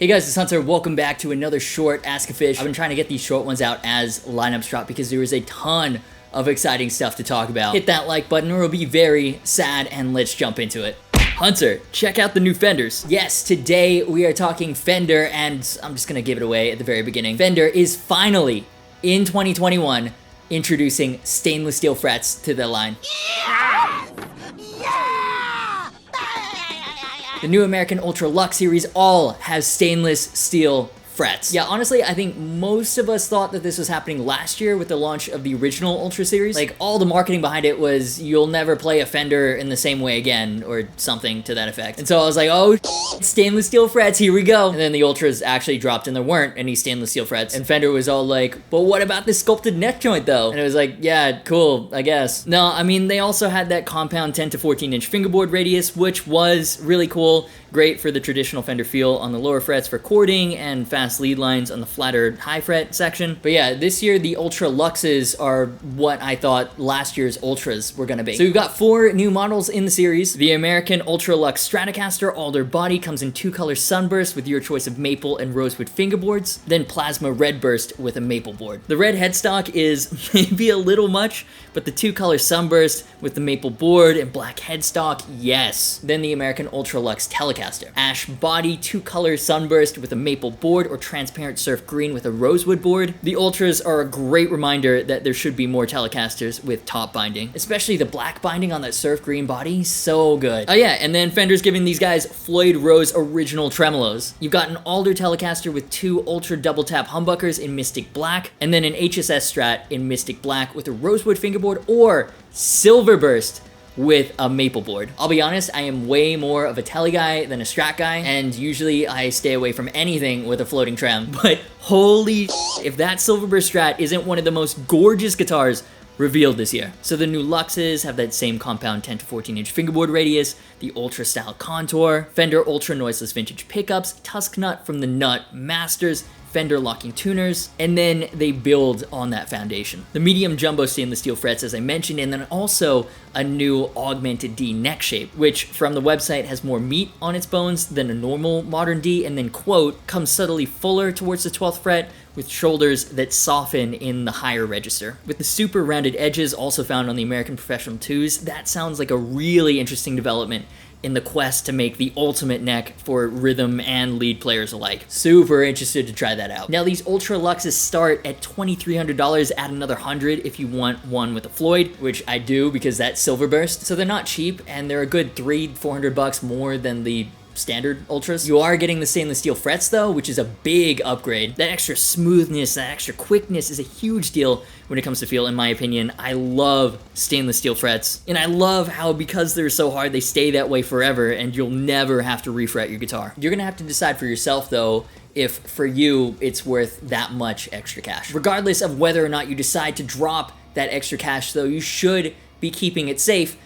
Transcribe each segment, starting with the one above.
Hey guys, it's Hunter. Welcome back to another short ASKgufish. I've been trying to get these short ones out as lineups drop because there is a ton of exciting stuff to talk about. Hit that like button or it'll be very sad, and let's jump into it. Hunter, check out the new Fenders. Yes, today we are talking Fender, and I'm just gonna give it away at the very beginning. Fender is finally, in 2021, introducing stainless steel frets to their line. The new American Ultra Luxe series all has stainless steel frets. Yeah, honestly, I think most of us thought that this was happening last year with the launch of the original Ultra series. Like, all the marketing behind it was, you'll never play a Fender in the same way again, or something to that effect. And so I was like, oh, stainless steel frets, here we go. And then the Ultras actually dropped and there weren't any stainless steel frets. And Fender was all like, but what about this sculpted neck joint though? And it was like, yeah, cool, I guess. No, I mean, they also had that compound 10 to 14 inch fingerboard radius, which was really cool. Great for the traditional Fender feel on the lower frets for chording, and fast lead lines on the flatter high fret section. But yeah, this year the Ultra Luxes are what I thought last year's Ultras were gonna be. So we've got 4 new models in the series. The American Ultra Luxe Stratocaster Alder body comes in 2-color sunburst with your choice of maple and rosewood fingerboards, then plasma red burst with a maple board. The red headstock is maybe a little much, but the 2-color sunburst with the maple board and black headstock, yes. Then the American Ultra Luxe Telecaster. Ash body, 2-color sunburst with a maple board, or transparent surf green with a rosewood board. The Ultras are a great reminder that there should be more Telecasters with top binding, especially the black binding on that surf green body, so good. Oh yeah, and then Fender's giving these guys Floyd Rose original tremolos. You've got an Alder Telecaster with 2 Ultra double tap humbuckers in Mystic Black, and then an HSS Strat in Mystic Black with a rosewood fingerboard or silver burst with a maple board. I'll be honest, I am way more of a Tele guy than a Strat guy, and usually I stay away from anything with a floating trem, but holy if that Silverburst Strat isn't one of the most gorgeous guitars revealed this year. So the new Luxes have that same compound 10 to 14 inch fingerboard radius, the Ultra style contour, Fender Ultra noiseless vintage pickups, Tusk Nut from the Nut Masters, Fender locking tuners, and then they build on that foundation. The medium jumbo stainless steel frets, as I mentioned, and then also a new augmented D neck shape, which from the website has more meat on its bones than a normal modern D, and then, quote, comes subtly fuller towards the 12th fret with shoulders that soften in the higher register. With the super rounded edges also found on the American Professional 2s, that sounds like a really interesting development in the quest to make the ultimate neck for rhythm and lead players alike. Super interested to try that out. Now, these Ultra Luxes start at $2,300, add another $100 if you want one with a Floyd, which I do because that's silver burst. So they're not cheap, and they're a good $300-400 more than the standard Ultras. You are getting the stainless steel frets though, which is a big upgrade. That extra smoothness, that extra quickness is a huge deal when it comes to feel, in my opinion. I love stainless steel frets, and I love how, because they're so hard, they stay that way forever, and you'll never have to refret your guitar. You're gonna have to decide for yourself though, if for you it's worth that much extra cash. Regardless of whether or not you decide to drop that extra cash though, you should be keeping it safe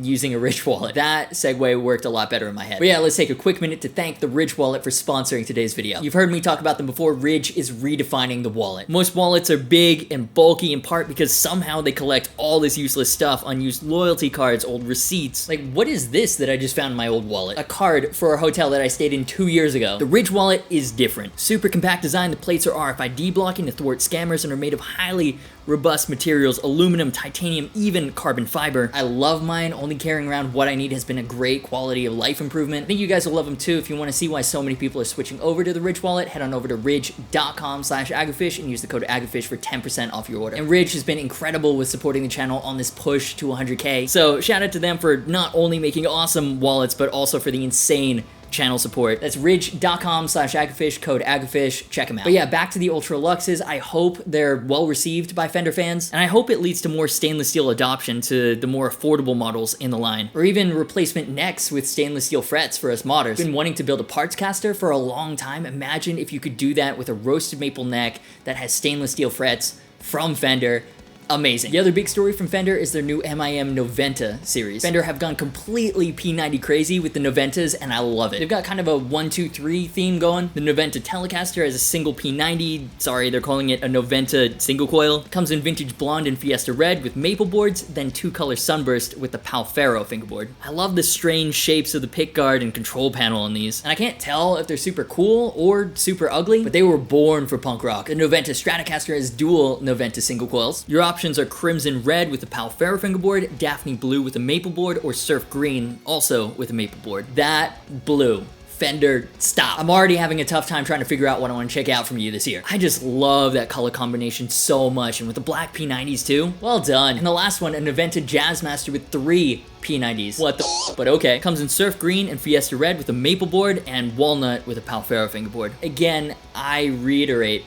using a Ridge wallet. That segue worked a lot better in my head. But yeah, let's take a quick minute to thank the Ridge wallet for sponsoring today's video. You've heard me talk about them before. Ridge is redefining the wallet. Most wallets are big and bulky in part because somehow they collect all this useless stuff, unused loyalty cards, old receipts. Like, what is this that I just found in my old wallet? A card for a hotel that I stayed in 2 years ago. The Ridge wallet is different. Super compact design, the plates are RFID blocking to thwart scammers and are made of highly robust materials, aluminum, titanium, even carbon fiber. I love mine. Only carrying around what I need has been a great quality of life improvement. I think you guys will love them too. If you want to see why so many people are switching over to the Ridge wallet, head on over to ridge.com/Agufish and use the code Agufish for 10% off your order. And Ridge has been incredible with supporting the channel on this push to 100K. So shout out to them for not only making awesome wallets, but also for the insane channel support. That's ridge.com/Agufish, code Agufish, check them out. But yeah, back to the Ultra Luxes. I hope they're well received by Fender fans, and I hope it leads to more stainless steel adoption to the more affordable models in the line, or even replacement necks with stainless steel frets for us modders. Been wanting to build a parts caster for a long time. Imagine if you could do that with a roasted maple neck that has stainless steel frets from Fender. amazing. The other big story from Fender is their new MIM Noventa series. Fender have gone completely P90 crazy with the Noventas, and I love it. They've got kind of a 1, 2, 3 theme going. The Noventa Telecaster has a single P90. Sorry, they're calling it a Noventa single coil. Comes in vintage blonde and Fiesta red with maple boards, then 2-color sunburst with the Palfero fingerboard. I love the strange shapes of the pickguard and control panel on these. And I can't tell if they're super cool or super ugly, but they were born for punk rock. The Noventa Stratocaster has dual Noventa single coils. Your options are crimson red with the Palfero fingerboard, Daphne blue with a maple board, or surf green also with a maple board. That blue. Fender, stop. I'm already having a tough time trying to figure out what I want to check out from you this year. I just love that color combination so much, and with the black P90s too, well done. And the last one, a Noventa Jazzmaster with 3 P90s. What the f, but okay. Comes in surf green and Fiesta red with a maple board, and walnut with a Palfero fingerboard. Again, I reiterate,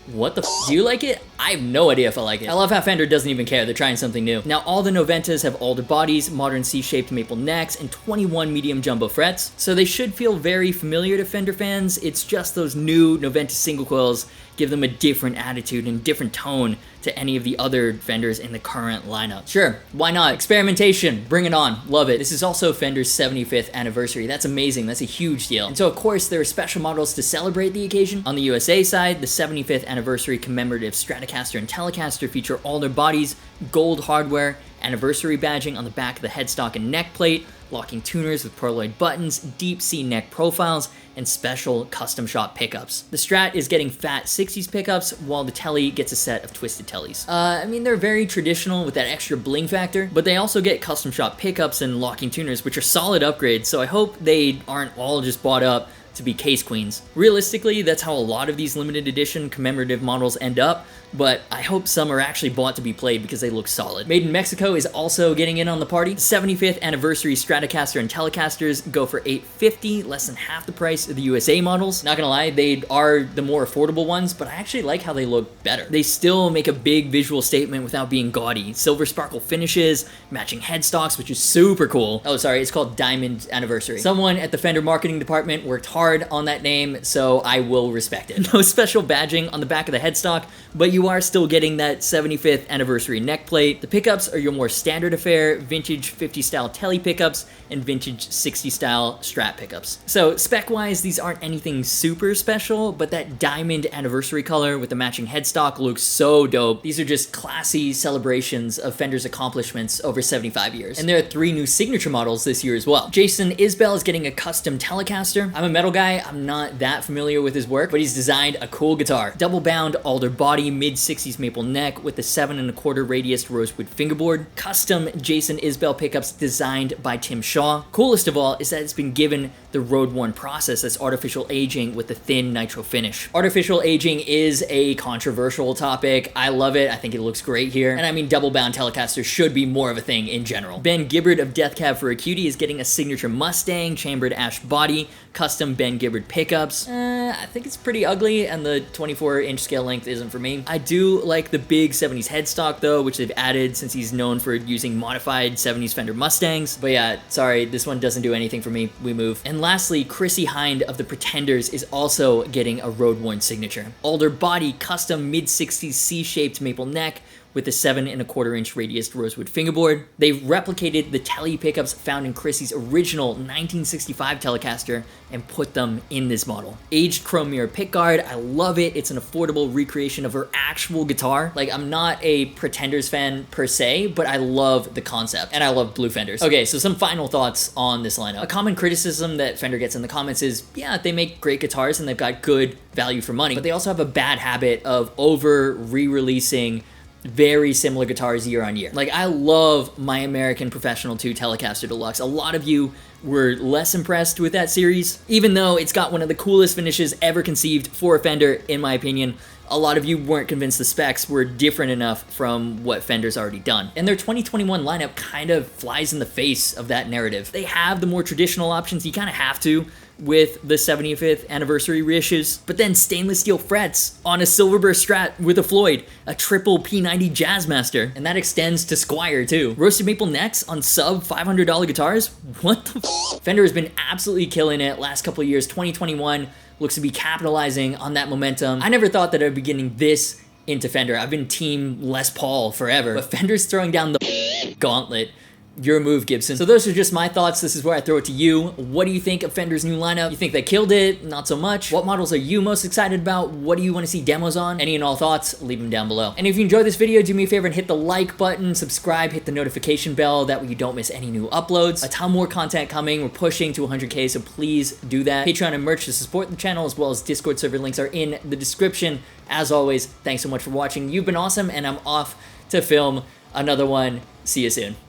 what the f? Do you like it? I have no idea if I like it. I love how Fender doesn't even care. They're trying something new. Now, all the Noventas have alder bodies, modern C-shaped maple necks, and 21 medium jumbo frets, so they should feel very familiar to Fender fans. It's just those new Noventa single coils give them a different attitude and different tone to any of the other Fenders in the current lineup. Sure, why not? Experimentation, bring it on, love it. This is also Fender's 75th anniversary. That's amazing, that's a huge deal. And so of course there are special models to celebrate the occasion. On the USA side, the 75th anniversary commemorative Stratocaster and Telecaster feature alder bodies, gold hardware, anniversary badging on the back of the headstock and neck plate, locking tuners with pearloid buttons, deep C neck profiles, and special custom shop pickups. The Strat is getting fat 60s pickups, while the Tele gets a set of twisted Teles. I mean, they're very traditional with that extra bling factor, but they also get custom shop pickups and locking tuners, which are solid upgrades, so I hope they aren't all just bought up to be case queens. Realistically, that's how a lot of these limited edition commemorative models end up, but I hope some are actually bought to be played because they look solid. Made in Mexico is also getting in on the party. The 75th anniversary Stratocaster and Telecasters go for $850, less than half the price of the USA models. Not gonna lie, they are the more affordable ones, but I actually like how they look better. They still make a big visual statement without being gaudy. Silver sparkle finishes, matching headstocks, which is super cool. Oh, sorry, it's called Diamond Anniversary. Someone at the Fender marketing department worked hard on that name, so I will respect it. No special badging on the back of the headstock, but you are still getting that 75th anniversary neck plate. The pickups are your more standard affair, vintage 50 style Tele pickups and vintage 60 style Strat pickups. So spec-wise, these aren't anything super special, but that diamond anniversary color with the matching headstock looks so dope. These are just classy celebrations of Fender's accomplishments over 75 years. And there are 3 new signature models this year as well. Jason Isbell is getting a custom Telecaster. I'm a metal guy, I'm not that familiar with his work, but he's designed a cool guitar. Double bound alder body, mid-60s maple neck with the 7 1/4 radius rosewood fingerboard. Custom Jason Isbell pickups designed by Tim Shaw. Coolest of all is that it's been given the road-worn process that's artificial aging with the thin nitro finish. Artificial aging is a controversial topic. I love it. I think it looks great here. And I mean, double bound Telecasters should be more of a thing in general. Ben Gibbard of Death Cab for a Cutie is getting a signature Mustaine chambered ash body, custom Ben Gibbard pickups. I think it's pretty ugly, and the 24-inch scale length isn't for me. I do like the big 70s headstock though, which they've added since he's known for using modified 70s Fender Mustangs. But yeah, sorry, this one doesn't do anything for me. We move. And lastly, Chrissy Hind of the Pretenders is also getting a road-worn signature. Alder body, custom mid-60s C-shaped maple neck with the 7 1/4-inch radius rosewood fingerboard. They've replicated the Tele pickups found in Chrissy's original 1965 Telecaster and put them in this model. Aged chrome mirror pickguard, I love it. It's an affordable recreation of her actual guitar. Like, I'm not a Pretenders fan per se, but I love the concept, and I love blue Fenders. Okay, so some final thoughts on this lineup. A common criticism that Fender gets in the comments is, yeah, they make great guitars and they've got good value for money, but they also have a bad habit of over re-releasing very similar guitars year on year. Like, I love my American Professional 2 Telecaster Deluxe. A lot of you were less impressed with that series, even though it's got one of the coolest finishes ever conceived for a Fender, in my opinion. A lot of you weren't convinced the specs were different enough from what Fender's already done. And their 2021 lineup kind of flies in the face of that narrative. They have the more traditional options, you kind of have to, with the 75th anniversary reissues, but then stainless steel frets on a Silverburst Strat with a Floyd, a triple P90 Jazzmaster, and that extends to Squire too. Roasted maple necks on sub $500 guitars? What the f? Fender has been absolutely killing it last couple of years. 2021 looks to be capitalizing on that momentum. I never thought that I'd be getting this into Fender. I've been team Les Paul forever, but Fender's throwing down the gauntlet. Your move, Gibson. So those are just my thoughts. This is where I throw it to you. What do you think of Fender's new lineup? You think they killed it? Not so much? What models are you most excited about? What do you want to see demos on? Any and all thoughts, leave them down below. And if you enjoyed this video, do me a favor and hit the like button, subscribe, hit the notification bell. That way you don't miss any new uploads. A ton more content coming. We're pushing to 100K, so please do that. Patreon and merch to support the channel, as well as Discord server links are in the description. As always, thanks so much for watching. You've been awesome, and I'm off to film another one. See you soon.